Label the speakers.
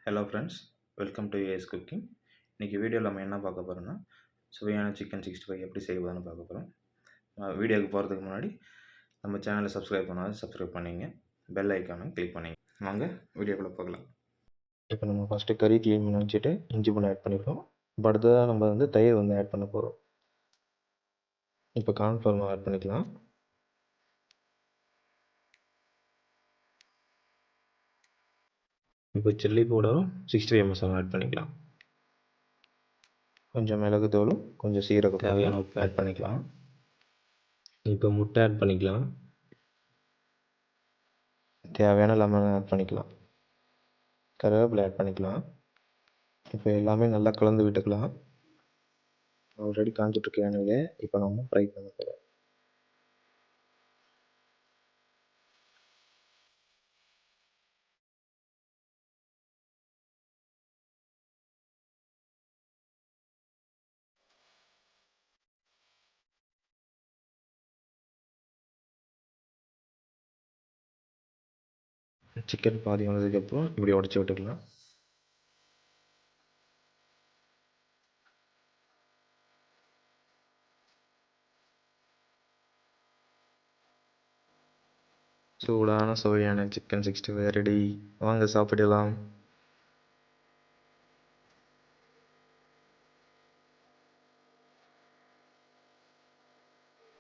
Speaker 1: Hello friends, welcome to as cooking. இன்றைக்கி வீடியோவில் நம்ம என்ன பார்க்க போகிறோம்னா, சுவையான சிக்கன் 65 எப்படி செய்வதுன்னு பார்க்க போகிறோம். வீடியோவுக்கு போகிறதுக்கு முன்னாடி நம்ம சேனலை சப்ஸ்கிரைப் பண்ணாலும் சப்ஸ்கிரைப் பண்ணிங்க, பெல் ஐக்கானை கிளிக் பண்ணிங்க. வாங்க வீடியோக்குள்ளே போகலாம். இப்போ நம்ம ஃபஸ்ட்டு கறி க்ளீன் பண்ணி வச்சுட்டு இஞ்சி பூண்டு ஆட் பண்ணிக்கிறோம். இப்போ அடுத்ததாக நம்ம தயிர் ஆட் பண்ண போகிறோம். இப்போ கார்ன்ஃப்ளவர் மாவு ஆட் பண்ணிக்கலாம். இப்போ சில்லி பவுடரும் 65 மசாலா ஆட் பண்ணிக்கலாம். கொஞ்சம் மிளகுத்தூளும் கொஞ்சம் சீரக தேவையான உப்பு ஆட் பண்ணிக்கலாம். இப்போ முட்டை ஆட் பண்ணிக்கலாம். தேவையான லெமன் ஆட் பண்ணிக்கலாம். கருவேப்பிலை ஆட் பண்ணிக்கலாம். இப்போ எல்லாமே நல்லா கலந்து விட்டுக்கலாம். ஆல்ரெடி காஞ்சிட்ருக்க எண்ணெயிலே இப்போ நம்ம ஃப்ரை பண்ண போகிறோம். சிக்கன் பாதி வந்ததுக்கப்புறம் இப்படி உடச்சி விட்டுக்கலாம். சூடான சுவையான சிக்கன் 65 ரெடி. வாங்க சாப்பிடலாம்.